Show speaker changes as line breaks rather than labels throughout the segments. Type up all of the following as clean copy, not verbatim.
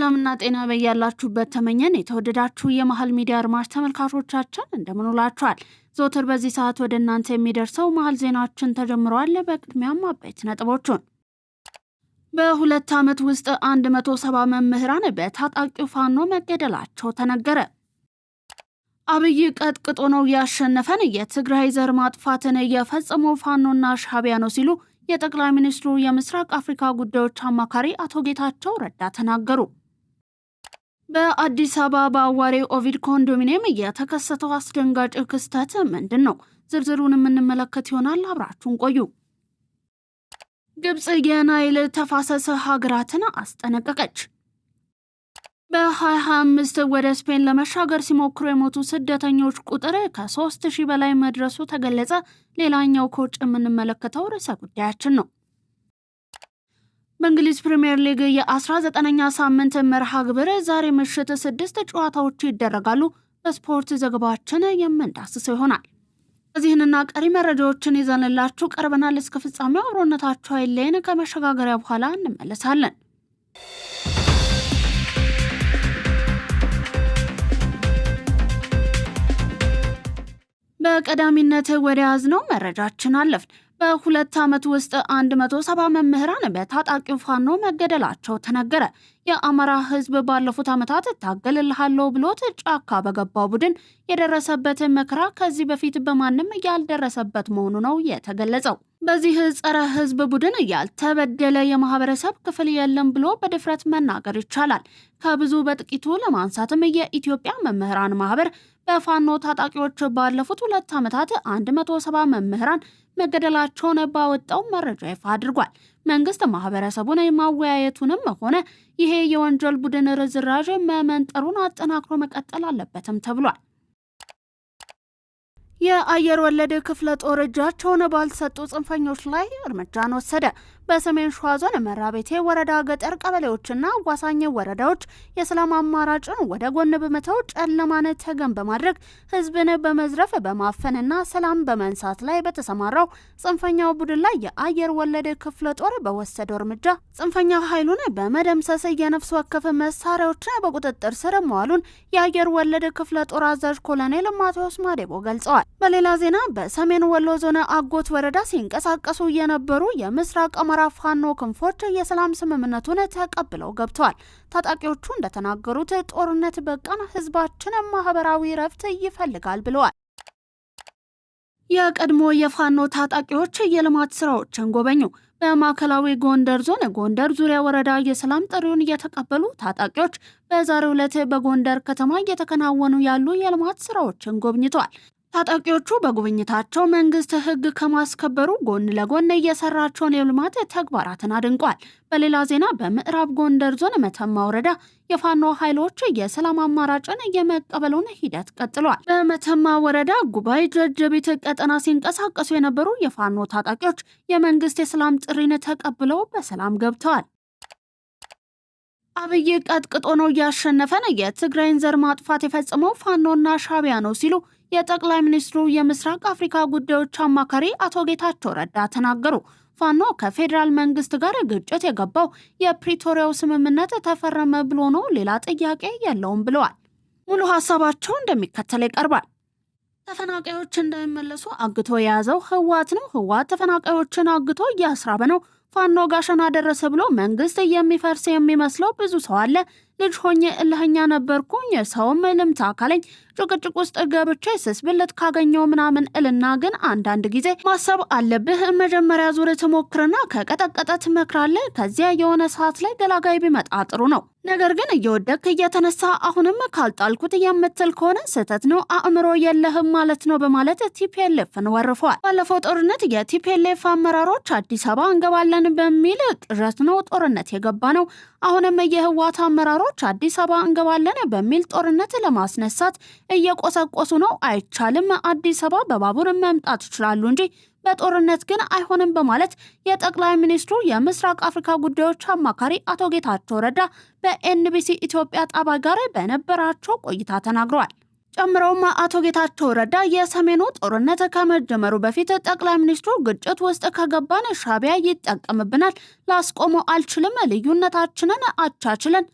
ሰላምና ጤና በያላችሁበት ተመኘን። የተወደዳችሁ የመሃል ሚዲያ አድማጭ ተመልካቾቻችን እንደምን ውላችኋል? ዘወትር በዚህ ሰዓት ወደ እናንተ የሚደርሰው መሃል ዜናችን ተጀምሯል። በቅድሚያም አበይት ነጥቦቹን በሁለት ዓመት ውስጥ 170 መምህራን በታጣቂው ፋኖ መገደላቸው ተነገረ። አብይ ቀጥቅጦ ነው ያሸነፈን፣ የትግራይ ዘር ማጥፋትን የፈጸመው ፋኖና ሻዕቢያ ነው ሲሉ የጠቅላይ ሚኒስትሩ የምስራቅ አፍሪካ ጉዳዮች አማካሪ አቶ ጌታቸው ረዳ ተናገሩ። በአዲስ አበባ በአዋሬ ኦቪድ ኮንዶሚኒየም የተከሰተው አስደንጋጭ ክስተት ምንድን ነው? ዝርዝሩን የምንመለከት ይሆናል። አብራችሁን ቆዩ። ግብጽ የናይል ተፋሰስ ሀገራትን አስጠነቀቀች። በ2025 ወደ ስፔን ለመሻገር ሲሞክሩ የሞቱ ስደተኞች ቁጥር ከ3000 በላይ መድረሱ ተገለጸ። ሌላኛው ከውጭ የምንመለከተው ርዕሰ ጉዳያችን ነው። በእንግሊዝ ፕሪሚየር ሊግ የ19ኛ ሳምንት መርሃ ግብር ዛሬ ምሽት 6 ጨዋታዎች ይደረጋሉ። በስፖርት ዘገባችን የምንዳስሰው ይሆናል። እዚህንና ቀሪ መረጃዎችን ይዘንላችሁ ቀርበናል። እስከ ፍጻሜው አብሮነታችሁ አይለየን። ከመሸጋገሪያ በኋላ እንመለሳለን። በቀዳሚነት ወደ ያዝነው መረጃችን አለፍን። በሁለት ዓመት ውስጥ 170 መምህራን በታጣቂው ፋኖ መገደላቸው ተነገረ። የአማራ ሕዝብ ባለፉት ዓመታት ታገልልሃለሁ ብሎት ጫካ በገባው ቡድን የደረሰበት መከራ ከዚህ በፊት በማንም ያልደረሰበት መሆኑ ነው የተገለጸው። በዚህ ጸረ ሕዝብ ቡድን ያልተበደለ የማህበረሰብ ክፍል የለም ብሎ በድፍረት መናገር ይቻላል። ከብዙ በጥቂቱ ለማንሳትም የኢትዮጵያ መምህራን ማህበር በፋኖ ታጣቂዎች ባለፉት 2 ዓመታት 170 መምህራን መገደላቸውን ባወጣው መረጃ ይፋ አድርጓል። መንግስት ማህበረሰቡን ማወያየቱንም ሆነ ይሄ የወንጀል ቡድን ርዝራዥ መመንጠሩን አጠናክሮ መቀጠል አለበትም ተብሏል። የአየር ወለድ ክፍለ ጦር እጃቸውን ባልሰጡ ጽንፈኞች ላይ እርምጃን ወሰደ። በሰሜን ሸዋ ዞን መራቤቴ ወረዳ ገጠር ቀበሌዎችና አዋሳኝ ወረዳዎች የሰላም አማራጭን ወደ ጎን በመተው ጨለማን ተገን በማድረግ ህዝብን በመዝረፍ በማፈንና ሰላም በመንሳት ላይ በተሰማራው ጽንፈኛው ቡድን ላይ የአየር ወለድ ክፍለ ጦር በወሰደው እርምጃ ጽንፈኛ ኃይሉን በመደምሰስ የነፍስ ወከፍ መሳሪያዎችን በቁጥጥር ስር መዋሉን የአየር ወለድ ክፍለ ጦር አዛዥ ኮሎኔል ማቴዎስ ማዴቦ ገልጸዋል። በሌላ ዜና በሰሜን ወሎ ዞን አጎት ወረዳ ሲንቀሳቀሱ የነበሩ የምስራቅ አማራ ፋኖ ክንፎች የሰላም ስምምነቱን ተቀብለው ገብተዋል። ታጣቂዎቹ እንደተናገሩት ጦርነት በቃን፣ ህዝባችን ማህበራዊ ረፍት ይፈልጋል ብለዋል። የቀድሞ የፋኖ ታጣቂዎች የልማት ስራዎችን ጎበኙ። በማዕከላዊ ጎንደር ዞን ጎንደር ዙሪያ ወረዳ የሰላም ጥሪውን የተቀበሉ ታጣቂዎች በዛሬው ዕለት በጎንደር ከተማ እየተከናወኑ ያሉ የልማት ስራዎችን ጎብኝተዋል። ታጣቂዎቹ በጉብኝታቸው መንግስት ህግ ከማስከበሩ ጎን ለጎን እየሰራቸውን የልማት ተግባራትን አድንቋል። በሌላ ዜና በምዕራብ ጎንደር ዞን መተማ ወረዳ የፋኖ ኃይሎች የሰላም አማራጭን የመቀበሉን ሂደት ቀጥሏል። በመተማ ወረዳ ጉባኤ ጀጀቢት ቀጠና ሲንቀሳቀሱ የነበሩ የፋኖ ታጣቂዎች የመንግስት የሰላም ጥሪን ተቀብለው በሰላም ገብተዋል። አብይ ቀጥቅጦ ነው ያሸነፈን፣ የትግራይን ዘር ማጥፋት የፈጸመው ፋኖና ሻዕቢያ ነው ሲሉ የጠቅላይ ሚኒስትሩ የምስራቅ አፍሪካ ጉዳዮች አማካሪ አቶ ጌታቸው ረዳ ተናገሩ። ፋኖ ከፌዴራል መንግስት ጋር ግጭት የገባው የፕሪቶሪያው ስምምነት ተፈረመ ብሎ ነው፣ ሌላ ጥያቄ የለውም ብለዋል። ሙሉ ሀሳባቸው እንደሚከተለው ይቀርባል። ተፈናቃዮች እንዳይመለሱ አግቶ የያዘው ህወሓት ነው። ህወሓት ተፈናቃዮችን አግቶ እያስራበ ነው። ፋኖ ጋሸና ደረሰ ብሎ መንግስት የሚፈርስ የሚመስለው ብዙ ሰው አለ። ልጅ ሆኜ እልህኛ ነበርኩኝ፣ ሰውም ልምታ ካለኝ ጭቅጭቅ ውስጥ ገብቼ ስስብልት ካገኘው ምናምን እልና፣ ግን አንዳንድ ጊዜ ማሰብ አለብህ። መጀመሪያ ዙር ትሞክርና ከቀጠቀጠ ትመክራለህ። ከዚያ የሆነ ሰዓት ላይ ገላጋይ ቢመጣ ጥሩ ነው። ነገር ግን እየወደክ እየተነሳ አሁንም ካልጣልኩት የምትል ከሆነ ስህተት ነው፣ አእምሮ የለህም ማለት ነው በማለት ቲፒኤልኤፍን ወርፈዋል። ባለፈው ጦርነት የቲፒኤልኤፍ አመራሮች አዲስ አበባ እንገባለን በሚል ቅዠት ነው ጦርነት የገባ ነው። አሁንም የህወሓት አመራሮች አዲስ አበባ እንገባለን በሚል ጦርነት ለማስነሳት እየቆሰቆሱ ነው። አይቻልም፣ አዲስ አበባ በባቡር መምጣት ይችላሉ እንጂ በጦርነት ግን አይሆንም በማለት የጠቅላይ ሚኒስትሩ የምስራቅ አፍሪካ ጉዳዮች አማካሪ አቶ ጌታቸው ረዳ በኤንቢሲ ኢትዮጵያ ጣቢያ ጋር በነበራቸው ቆይታ ተናግረዋል። ጨምረውም አቶ ጌታቸው ረዳ የሰሜኑ ጦርነት ከመጀመሩ በፊት ጠቅላይ ሚኒስትሩ ግጭት ውስጥ ከገባን ሻዕቢያ ይጠቀምብናል፣ ላስቆመው አልችልም፣ ልዩነታችንን አቻችለን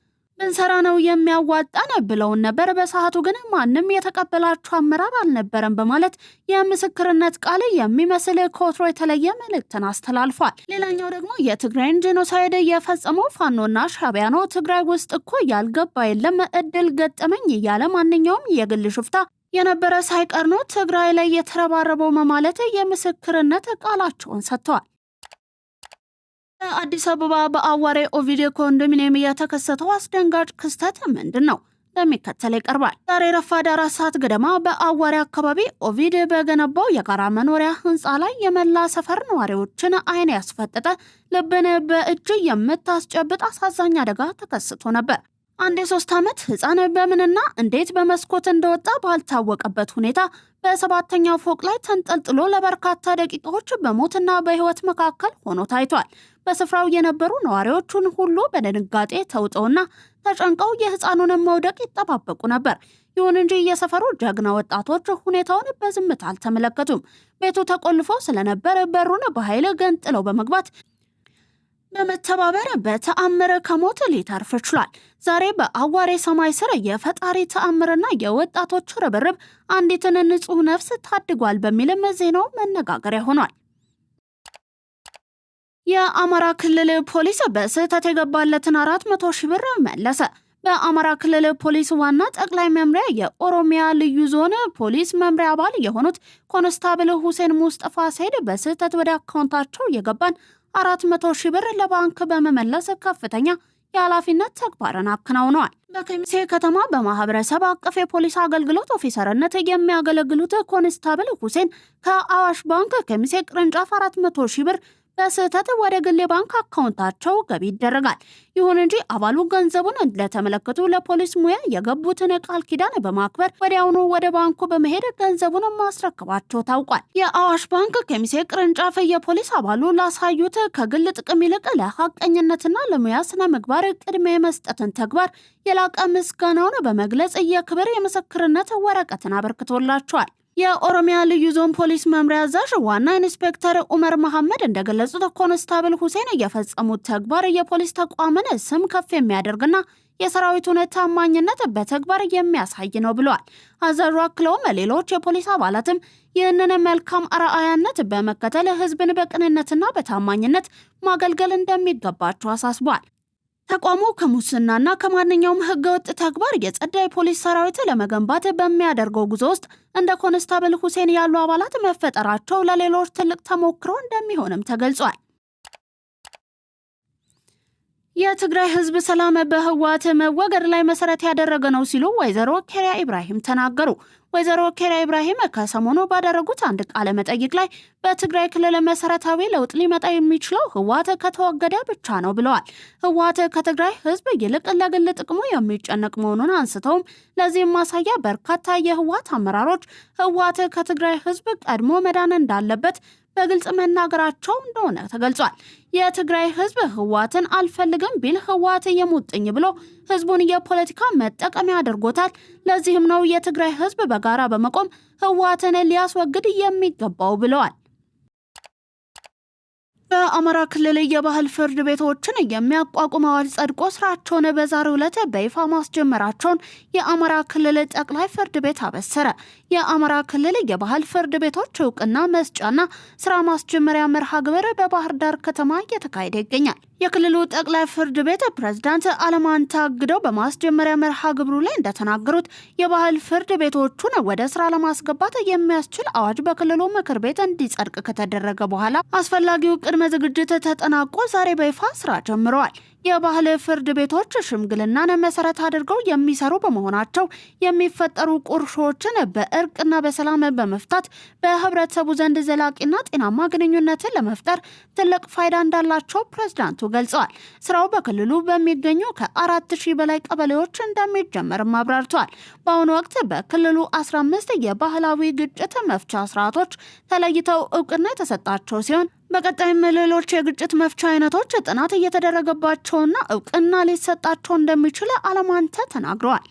ብንሰራ ነው የሚያዋጣን ብለውን ነበር። በሰዓቱ ግን ማንም የተቀበላቸው አመራር አልነበረም በማለት የምስክርነት ቃል የሚመስል ከወትሮ የተለየ መልእክትን አስተላልፏል። ሌላኛው ደግሞ የትግራይን ጄኖሳይድ የፈጸመው ፋኖና ሻዕቢያ ነው። ትግራይ ውስጥ እኮ ያልገባ የለም እድል ገጠመኝ እያለ ማንኛውም የግል ሽፍታ የነበረ ሳይቀር ነው ትግራይ ላይ የተረባረበው በማለት የምስክርነት ቃላቸውን ሰጥተዋል። በአዲስ አበባ በአዋሬ ኦቪድ ኮንዶሚኒየም የተከሰተው አስደንጋጭ ክስተት ምንድን ነው? እንደሚከተል ይቀርባል። ዛሬ ረፋድ 4 ሰዓት ገደማ በአዋሬ አካባቢ ኦቪድ በገነባው የጋራ መኖሪያ ህንፃ ላይ የመላ ሰፈር ነዋሪዎችን አይን ያስፈጠጠ ልብን በእጅ የምታስጨብጥ አሳዛኝ አደጋ ተከስቶ ነበር። አንድ የ3 ዓመት ህፃን በምንና እንዴት በመስኮት እንደወጣ ባልታወቀበት ሁኔታ በሰባተኛው ፎቅ ላይ ተንጠልጥሎ ለበርካታ ደቂቃዎች በሞትና በህይወት መካከል ሆኖ ታይቷል። በስፍራው የነበሩ ነዋሪዎቹን ሁሉ በድንጋጤ ተውጠውና ተጨንቀው የህፃኑን መውደቅ ይጠባበቁ ነበር። ይሁን እንጂ የሰፈሩ ጀግና ወጣቶች ሁኔታውን በዝምታ አልተመለከቱም። ቤቱ ተቆልፎ ስለነበር በሩን በኃይል ገንጥለው በመግባት በመተባበር በተአምር ከሞት ሊተርፍ ችሏል። ዛሬ በአዋሬ ሰማይ ስር የፈጣሪ ተአምርና የወጣቶች ርብርብ አንዲትን ንጹህ ነፍስ ታድጓል በሚልም ዜናው መነጋገሪያ ሆኗል። የአማራ ክልል ፖሊስ በስህተት የገባለትን 400 ሺህ ብር መለሰ። በአማራ ክልል ፖሊስ ዋና ጠቅላይ መምሪያ የኦሮሚያ ልዩ ዞን ፖሊስ መምሪያ አባል የሆኑት ኮንስታብል ሁሴን ሙስጠፋ ሰይድ በስህተት ወደ አካውንታቸው የገባን 400 ሺህ ብር ለባንክ በመመለስ ከፍተኛ የኃላፊነት ተግባርን አከናውነዋል። በከሚሴ ከተማ በማህበረሰብ አቀፍ የፖሊስ አገልግሎት ኦፊሰርነት የሚያገለግሉት ኮንስታብል ሁሴን ከአዋሽ ባንክ ከሚሴ ቅርንጫፍ 400 ሺህ ብር በስህተት ወደ ግሌ ባንክ አካውንታቸው ገቢ ይደረጋል። ይሁን እንጂ አባሉ ገንዘቡን እንደተመለከቱ ለፖሊስ ሙያ የገቡትን ቃል ኪዳን በማክበር ወዲያውኑ ወደ ባንኩ በመሄድ ገንዘቡን ማስረከባቸው ታውቋል። የአዋሽ ባንክ ከሚሴ ቅርንጫፍ የፖሊስ አባሉ ላሳዩት ከግል ጥቅም ይልቅ ለሐቀኝነትና ለሙያ ስነ ምግባር ቅድሚያ የመስጠትን ተግባር የላቀ ምስጋናውን በመግለጽ የክብር የምስክርነት ወረቀትን አበርክቶላቸዋል። የኦሮሚያ ልዩ ዞን ፖሊስ መምሪያ አዛዥ ዋና ኢንስፔክተር ኡመር መሐመድ እንደገለጹት ኮንስታብል ሁሴን የፈጸሙት ተግባር የፖሊስ ተቋምን ስም ከፍ የሚያደርግና የሰራዊቱን ታማኝነት በተግባር የሚያሳይ ነው ብለዋል። አዛዡ አክለውም ሌሎች የፖሊስ አባላትም ይህንን መልካም አርአያነት በመከተል ህዝብን በቅንነትና በታማኝነት ማገልገል እንደሚገባቸው አሳስቧል። ተቋሙ ከሙስናና ከማንኛውም ህገወጥ ተግባር የጸዳ የፖሊስ ሰራዊት ለመገንባት በሚያደርገው ጉዞ ውስጥ እንደ ኮንስታብል ሁሴን ያሉ አባላት መፈጠራቸው ለሌሎች ትልቅ ተሞክሮ እንደሚሆንም ተገልጿል። የትግራይ ህዝብ ሰላም በህወሓት መወገድ ላይ መሰረት ያደረገ ነው ሲሉ ወይዘሮ ኬሪያ ኢብራሂም ተናገሩ። ወይዘሮ ኬሪያ ኢብራሂም ከሰሞኑ ባደረጉት አንድ ቃለ መጠይቅ ላይ በትግራይ ክልል መሰረታዊ ለውጥ ሊመጣ የሚችለው ህወሓት ከተወገደ ብቻ ነው ብለዋል። ህወሓት ከትግራይ ህዝብ ይልቅ ለግል ጥቅሙ የሚጨነቅ መሆኑን አንስተውም ለዚህም ማሳያ በርካታ የህወሓት አመራሮች ህወሓት ከትግራይ ህዝብ ቀድሞ መዳን እንዳለበት በግልጽ መናገራቸው እንደሆነ ተገልጿል። የትግራይ ህዝብ ህወሓትን አልፈልግም ቢል ህወሓት የሙጥኝ ብሎ ህዝቡን የፖለቲካ መጠቀሚያ አድርጎታል። ለዚህም ነው የትግራይ ህዝብ በጋራ በመቆም ህወሓትን ሊያስወግድ የሚገባው ብለዋል። በአማራ ክልል የባህል ፍርድ ቤቶችን የሚያቋቁም አዋጅ ጸድቆ ስራቸውን በዛሬው ዕለት በይፋ ማስጀመራቸውን የአማራ ክልል ጠቅላይ ፍርድ ቤት አበሰረ። የአማራ ክልል የባህል ፍርድ ቤቶች እውቅና መስጫና ስራ ማስጀመሪያ መርሃ ግብር በባህር ዳር ከተማ እየተካሄደ ይገኛል። የክልሉ ጠቅላይ ፍርድ ቤት ፕሬዝዳንት አለማንታ አግደው በማስጀመሪያ መርሃ ግብሩ ላይ እንደተናገሩት የባህል ፍርድ ቤቶቹን ወደ ስራ ለማስገባት የሚያስችል አዋጅ በክልሉ ምክር ቤት እንዲጸድቅ ከተደረገ በኋላ አስፈላጊው ቅድመ ዝግጅት ተጠናቆ ዛሬ በይፋ ስራ ጀምረዋል። የባህል ፍርድ ቤቶች ሽምግልናን መሰረት አድርገው የሚሰሩ በመሆናቸው የሚፈጠሩ ቁርሾችን በእርቅና በሰላም በመፍታት በህብረተሰቡ ዘንድ ዘላቂና ጤናማ ግንኙነትን ለመፍጠር ትልቅ ፋይዳ እንዳላቸው ፕሬዝዳንቱ ገልጸዋል። ስራው በክልሉ በሚገኙ ከ4000 በላይ ቀበሌዎች እንደሚጀመርም አብራርተዋል። በአሁኑ ወቅት በክልሉ 15 የባህላዊ ግጭት መፍቻ ስርዓቶች ተለይተው እውቅና የተሰጣቸው ሲሆን በቀጣይም ሌሎች የግጭት መፍቻ አይነቶች ጥናት እየተደረገባቸውና እውቅና ሊሰጣቸው እንደሚችል አለማንተ ተናግረዋል።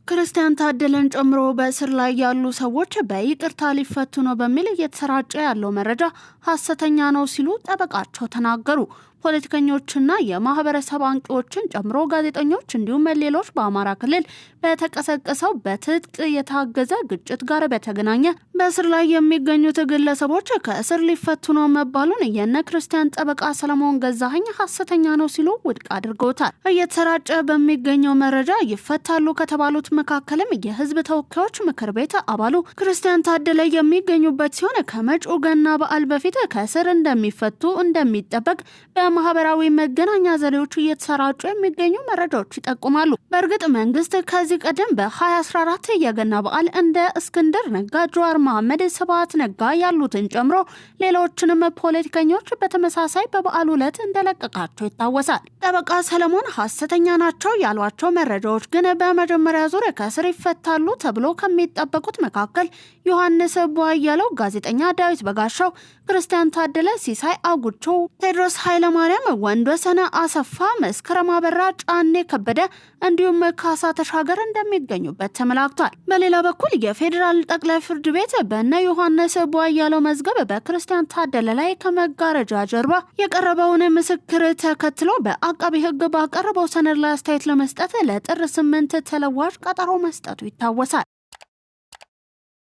ክርስቲያን ታደለን ጨምሮ በእስር ላይ ያሉ ሰዎች በይቅርታ ሊፈቱ ነው በሚል እየተሰራጨ ያለው መረጃ ሐሰተኛ ነው ሲሉ ጠበቃቸው ተናገሩ። ፖለቲከኞችና የማህበረሰብ አንቂዎችን ጨምሮ ጋዜጠኞች እንዲሁም ሌሎች በአማራ ክልል በተቀሰቀሰው በትጥቅ የታገዘ ግጭት ጋር በተገናኘ በእስር ላይ የሚገኙት ግለሰቦች ከእስር ሊፈቱ ነው መባሉን የነ ክርስቲያን ጠበቃ ሰለሞን ገዛኸኝ ሐሰተኛ ነው ሲሉ ውድቅ አድርገውታል። እየተሰራጨ በሚገኘው መረጃ ይፈታሉ ከተባሉት መካከልም የህዝብ ተወካዮች ምክር ቤት አባሉ ክርስቲያን ታደለ የሚገኙበት ሲሆን ከመጪው ገና በዓል በፊት ከእስር እንደሚፈቱ እንደሚጠበቅ በማህበራዊ መገናኛ ዘዴዎች እየተሰራጩ የሚገኙ መረጃዎች ይጠቁማሉ። በእርግጥ መንግስት ከዚህ ቀደም በ2014 የገና በዓል እንደ እስክንድር ነጋ፣ ጀዋር መሐመድ፣ ስብሐት ነጋ ያሉትን ጨምሮ ሌሎችንም ፖለቲከኞች በተመሳሳይ በበዓሉ ዕለት እንደለቀቃቸው ይታወሳል። ጠበቃ ሰለሞን ሐሰተኛ ናቸው ያሏቸው መረጃዎች ግን በመጀመሪያ ዙር ከእስር ይፈታሉ ተብሎ ከሚጠበቁት መካከል ዮሐንስ ቧያለው፣ ጋዜጠኛ ዳዊት በጋሻው፣ ክርስቲያን ታደለ፣ ሲሳይ አጉቾ፣ ቴዎድሮስ ኃይለማርያም፣ ወንዶሰነ አሰፋ፣ መስከረም አበራ፣ ጫኔ ከበደ እንዲሁም ካሳ ተሻገር እንደሚገኙበት ተመላክቷል። በሌላ በኩል የፌዴራል ጠቅላይ ፍርድ ቤት በእነ ዮሐንስ ቧያለው መዝገብ በክርስቲያን ታደለ ላይ ከመጋረጃ ጀርባ የቀረበውን ምስክር ተከትሎ በአቃቢ ሕግ ባቀረበው ሰነድ ላይ አስተያየት ለመስጠት ለጥር 8 ተለዋጭ ቀጠሮ መስጠቱ ይታወሳል።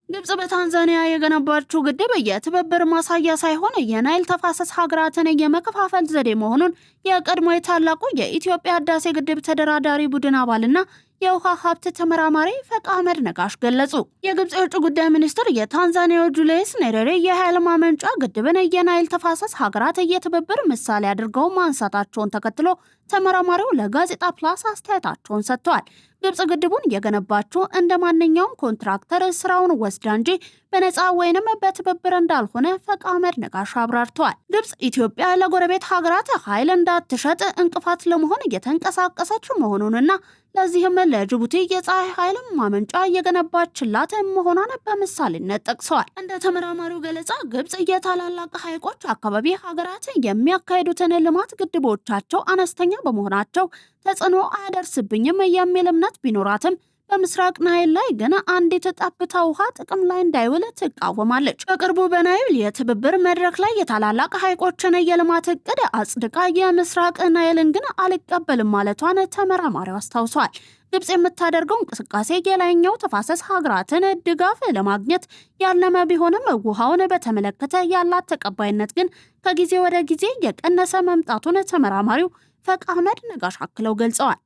ግብጽ በታንዛኒያ የገነባችው ግድብ የትብብር ማሳያ ሳይሆን የናይል ተፋሰስ ሀገራትን የመከፋፈል ዘዴ መሆኑን የቀድሞ የታላቁ የኢትዮጵያ ህዳሴ ግድብ ተደራዳሪ ቡድን አባልና የውሃ ሀብት ተመራማሪ ፈቅ አህመድ ነጋሽ ገለጹ። የግብጽ የውጭ ጉዳይ ሚኒስትር የታንዛኒያው ጁሊየስ ኔሬሬ የኃይል ማመንጫ ግድብን የናይል ተፋሰስ ሀገራት የትብብር ምሳሌ አድርገው ማንሳታቸውን ተከትሎ ተመራማሪው ለጋዜጣ ፕላስ አስተያየታቸውን ሰጥተዋል። ግብጽ ግድቡን የገነባችው እንደ ማንኛውም ኮንትራክተር ስራውን ወስዳ እንጂ በነፃ ወይንም በትብብር እንዳልሆነ ፈቅ አህመድ ነጋሽ አብራርተዋል። ግብጽ ኢትዮጵያ ለጎረቤት ሀገራት ኃይል እንዳትሸጥ እንቅፋት ለመሆን እየተንቀሳቀሰች መሆኑንና ለዚህም ለጅቡቲ የፀሐይ ኃይል ማመንጫ የገነባችላት መሆኗን በምሳሌነት ጠቅሰዋል። እንደ ተመራማሪው ገለጻ ግብጽ የታላላቅ ሐይቆች አካባቢ ሀገራት የሚያካሂዱትን ልማት ግድቦቻቸው አነስተኛ በመሆናቸው ተጽዕኖ አያደርስብኝም የሚል እምነት ቢኖራትም በምስራቅ ናይል ላይ ግን አንዲት ጠብታ ውሃ ጥቅም ላይ እንዳይውል ትቃወማለች። በቅርቡ በናይል የትብብር መድረክ ላይ የታላላቅ ሐይቆችን የልማት እቅድ አጽድቃ የምስራቅ ናይልን ግን አልቀበልም ማለቷን ተመራማሪው አስታውሷል። ግብጽ የምታደርገው እንቅስቃሴ የላይኛው ተፋሰስ ሀገራትን ድጋፍ ለማግኘት ያለመ ቢሆንም ውሃውን በተመለከተ ያላት ተቀባይነት ግን ከጊዜ ወደ ጊዜ የቀነሰ መምጣቱን ተመራማሪው ፈቅ አህመድ ነጋሽ አክለው ገልጸዋል።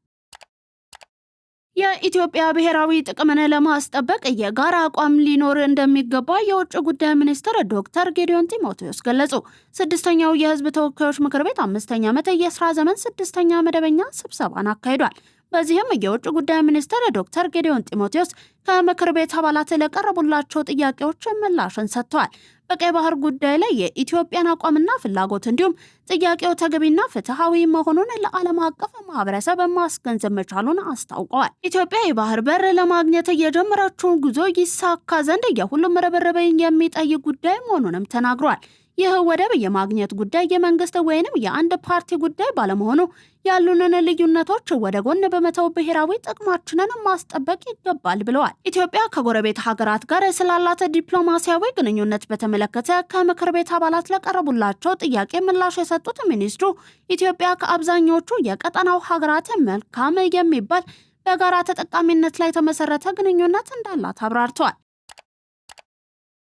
የኢትዮጵያ ብሔራዊ ጥቅምን ለማስጠበቅ የጋራ አቋም ሊኖር እንደሚገባ የውጭ ጉዳይ ሚኒስትር ዶክተር ጌዲዮን ጢሞቴዎስ ገለጹ። ስድስተኛው የሕዝብ ተወካዮች ምክር ቤት 5ኛ ዓመት የስራ ዘመን 6ኛ መደበኛ ስብሰባን አካሂዷል። በዚህም የውጭ ጉዳይ ሚኒስትር ዶክተር ጌዲዮን ጢሞቴዎስ ከምክር ቤት አባላት ለቀረቡላቸው ጥያቄዎች ምላሽን ሰጥተዋል። በቀይ ባህር ጉዳይ ላይ የኢትዮጵያን አቋምና ፍላጎት እንዲሁም ጥያቄው ተገቢና ፍትሐዊ መሆኑን ለዓለም አቀፍ ማህበረሰብ ማስገንዘብ መቻሉን አስታውቀዋል። ኢትዮጵያ የባህር በር ለማግኘት የጀመረችውን ጉዞ ይሳካ ዘንድ የሁሉም ርብርብ የሚጠይቅ ጉዳይ መሆኑንም ተናግሯል። ይህ ወደብ የማግኘት ጉዳይ የመንግስት ወይንም የአንድ ፓርቲ ጉዳይ ባለመሆኑ ያሉንን ልዩነቶች ወደ ጎን በመተው ብሔራዊ ጥቅማችንን ማስጠበቅ ይገባል ብለዋል። ኢትዮጵያ ከጎረቤት ሀገራት ጋር ስላላት ዲፕሎማሲያዊ ግንኙነት በተመለከተ ከምክር ቤት አባላት ለቀረቡላቸው ጥያቄ ምላሽ የሰጡት ሚኒስትሩ ኢትዮጵያ ከአብዛኞቹ የቀጠናው ሀገራት መልካም የሚባል በጋራ ተጠቃሚነት ላይ የተመሰረተ ግንኙነት እንዳላት አብራርተዋል።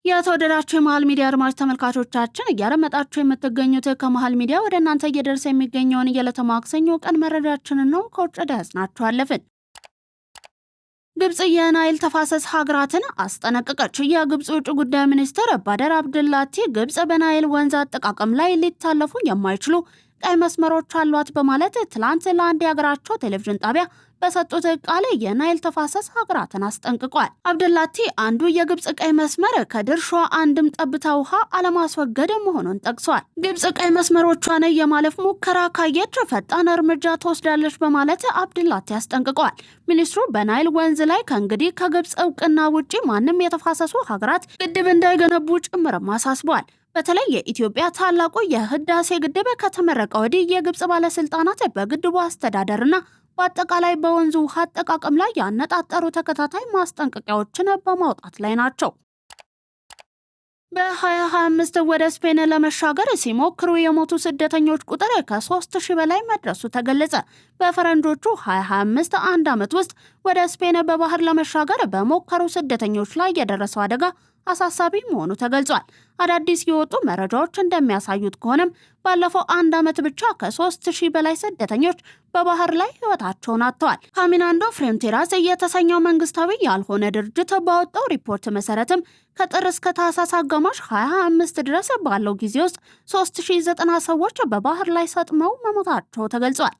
የተወደዳችሁ የመሃል ሚዲያ አድማጭ ተመልካቾቻችን እያደመጣችሁ የምትገኙት ከመሃል ሚዲያ ወደ እናንተ እየደረሰ የሚገኘውን የዕለተ ማክሰኞ ቀን መረጃችንን ነው። ከውጭ ያዝናችሁ አለፍን። ግብጽ የናይል ተፋሰስ ሀገራትን አስጠነቀቀች። የግብጽ ውጭ ጉዳይ ሚኒስትር ባደር አብድላቲ ግብጽ በናይል ወንዝ አጠቃቀም ላይ ሊታለፉ የማይችሉ ቀይ መስመሮች አሏት በማለት ትላንት ለአንድ የሀገራቸው ቴሌቪዥን ጣቢያ በሰጡት ቃል የናይል ተፋሰስ ሀገራትን አስጠንቅቋል። አብደላቲ አንዱ የግብጽ ቀይ መስመር ከድርሿ አንድም ጠብታ ውሃ አለማስወገድ መሆኑን ጠቅሷል። ግብጽ ቀይ መስመሮቿን የማለፍ ሙከራ ካየች ፈጣን እርምጃ ትወስዳለች በማለት አብደላቲ አስጠንቅቀዋል። ሚኒስትሩ በናይል ወንዝ ላይ ከእንግዲህ ከግብጽ እውቅና ውጪ ማንም የተፋሰሱ ሀገራት ግድብ እንዳይገነቡ ጭምርም አሳስበዋል። በተለይ የኢትዮጵያ ታላቁ የህዳሴ ግድብ ከተመረቀ ወዲህ የግብጽ ባለስልጣናት በግድቡ አስተዳደርና በአጠቃላይ በወንዙ ውሃ አጠቃቀም ላይ ያነጣጠሩ ተከታታይ ማስጠንቀቂያዎችን በማውጣት ላይ ናቸው። በ2025 ወደ ስፔን ለመሻገር ሲሞክሩ የሞቱ ስደተኞች ቁጥር ከ3000 በላይ መድረሱ ተገለጸ። በፈረንጆቹ 2025 አንድ ዓመት ውስጥ ወደ ስፔን በባህር ለመሻገር በሞከሩ ስደተኞች ላይ የደረሰው አደጋ አሳሳቢ መሆኑ ተገልጿል። አዳዲስ የወጡ መረጃዎች እንደሚያሳዩት ከሆነም ባለፈው አንድ ዓመት ብቻ ከ3000 በላይ ስደተኞች በባህር ላይ ሕይወታቸውን አጥተዋል። ካሚናንዶ ፍሮንቴራስ የተሰኘው መንግስታዊ ያልሆነ ድርጅት ባወጣው ሪፖርት መሰረትም ከጥር እስከ ታህሳስ አጋማሽ 2025 ድረስ ባለው ጊዜ ውስጥ 3090 ሰዎች በባህር ላይ ሰጥመው መሞታቸው ተገልጿል።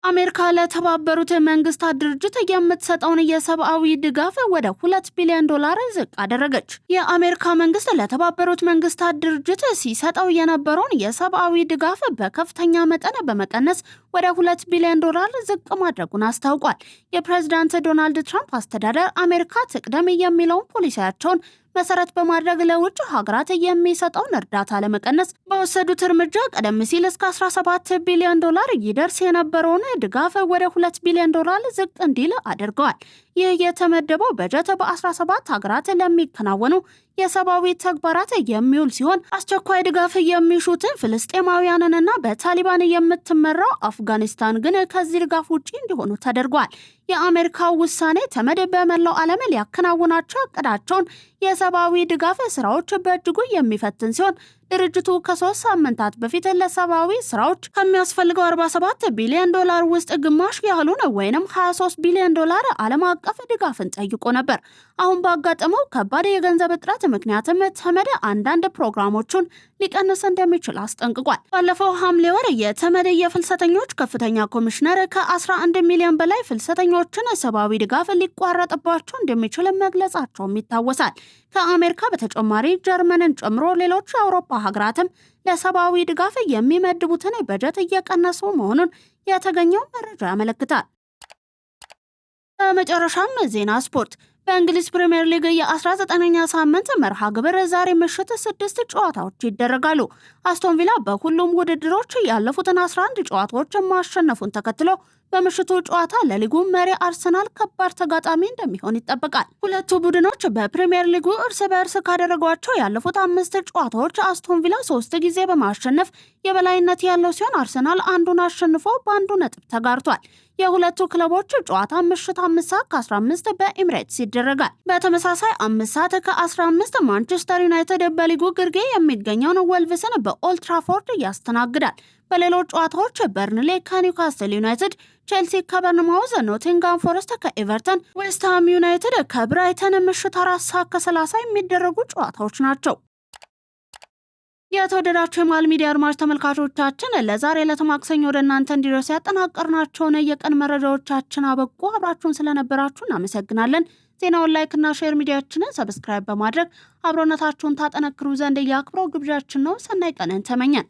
አሜሪካ ለተባበሩት መንግስታት ድርጅት የምትሰጠውን የሰብአዊ ድጋፍ ወደ $2 ቢሊዮን ዝቅ አደረገች። የአሜሪካ መንግስት ለተባበሩት መንግስታት ድርጅት ሲሰጠው የነበረውን የሰብአዊ ድጋፍ በከፍተኛ መጠን በመቀነስ ወደ $2 ቢሊዮን ዝቅ ማድረጉን አስታውቋል። የፕሬዝዳንት ዶናልድ ትራምፕ አስተዳደር አሜሪካ ትቅደም የሚለውን ፖሊሲያቸውን መሰረት በማድረግ ለውጭ ሀገራት የሚሰጠውን እርዳታ ለመቀነስ በወሰዱት እርምጃ ቀደም ሲል እስከ $17 ቢሊዮን ይደርስ የነበረውን ድጋፍ ወደ $2 ቢሊዮን ዝቅ እንዲል አድርገዋል። ይህ የተመደበው በጀት በ17 ሀገራት ለሚከናወኑ የሰብአዊ ተግባራት የሚውል ሲሆን አስቸኳይ ድጋፍ የሚሹትን ፍልስጤማውያንንና በታሊባን የምትመራው አፍጋኒስታን ግን ከዚህ ድጋፍ ውጪ እንዲሆኑ ተደርጓል። የአሜሪካ ውሳኔ ተመድ በመላው ዓለም ሊያከናውናቸው ያቀዳቸውን የሰብአዊ ድጋፍ ስራዎች በእጅጉ የሚፈትን ሲሆን ድርጅቱ ከ3 ሳምንታት በፊት ለሰብአዊ ስራዎች ከሚያስፈልገው $47 ቢሊዮን ውስጥ ግማሽ ያህሉን ወይንም $23 ቢሊዮን ዓለም አቀፍ ድጋፍን ጠይቆ ነበር። አሁን ባጋጠመው ከባድ የገንዘብ እጥረት ምክንያትም ተመድ አንዳንድ ፕሮግራሞቹን ሊቀንስ እንደሚችል አስጠንቅቋል። ባለፈው ሐምሌ ወር የተመድ የፍልሰተኞች ከፍተኛ ኮሚሽነር ከ11 ሚሊዮን በላይ ፍልሰተኞችን ሰብአዊ ድጋፍ ሊቋረጥባቸው እንደሚችል መግለጻቸውም ይታወሳል። ከአሜሪካ በተጨማሪ ጀርመንን ጨምሮ ሌሎች የአውሮፓ ሀገራትም ለሰብአዊ ድጋፍ የሚመድቡትን በጀት እየቀነሱ መሆኑን የተገኘው መረጃ ያመለክታል። በመጨረሻም ዜና ስፖርት። በእንግሊዝ ፕሪሚየር ሊግ የ19ኛ ሳምንት መርሃ ግብር ዛሬ ምሽት 6 ጨዋታዎች ይደረጋሉ። አስቶን ቪላ በሁሉም ውድድሮች ያለፉትን 11 ጨዋታዎች ማሸነፉን ተከትሎ በምሽቱ ጨዋታ ለሊጉ መሪ አርሰናል ከባድ ተጋጣሚ እንደሚሆን ይጠበቃል። ሁለቱ ቡድኖች በፕሪሚየር ሊጉ እርስ በእርስ ካደረጓቸው ያለፉት 5 ጨዋታዎች አስቶን ቪላ 3 ጊዜ በማሸነፍ የበላይነት ያለው ሲሆን አርሰናል አንዱን አሸንፎ በአንዱ ነጥብ ተጋርቷል። የሁለቱ ክለቦች ጨዋታ ምሽት 5:15 በኤሚሬትስ ይደረጋል። በተመሳሳይ 5:15 ማንቸስተር ዩናይትድ በሊጉ ግርጌ የሚገኘውን ወልቭስን በኦልድ ትራፎርድ ያስተናግዳል። በሌሎች ጨዋታዎች በርንሌ ከኒውካስትል ዩናይትድ፣ ቼልሲ ከበርንማውዝ፣ ኖቲንጋም ፎረስት ከኤቨርተን፣ ዌስትሃም ዩናይትድ ከብራይተን ምሽት 4:30 የሚደረጉ ጨዋታዎች ናቸው። የተወደዳችሁ የመሃል ሚዲያ አድማጭ ተመልካቾቻችን ለዛሬ ለተማክሰኞ ወደ እናንተ እንዲደርስ ያጠናቀርናቸውን የቀን መረጃዎቻችን አበቁ። አብራችሁን ስለነበራችሁ እናመሰግናለን። ዜናውን ላይክና ሼር ሚዲያችንን ሰብስክራይብ በማድረግ አብሮነታችሁን ታጠነክሩ ዘንድ የአክብሮት ግብዣችን ነው። ሰናይ ቀንን ተመኘን።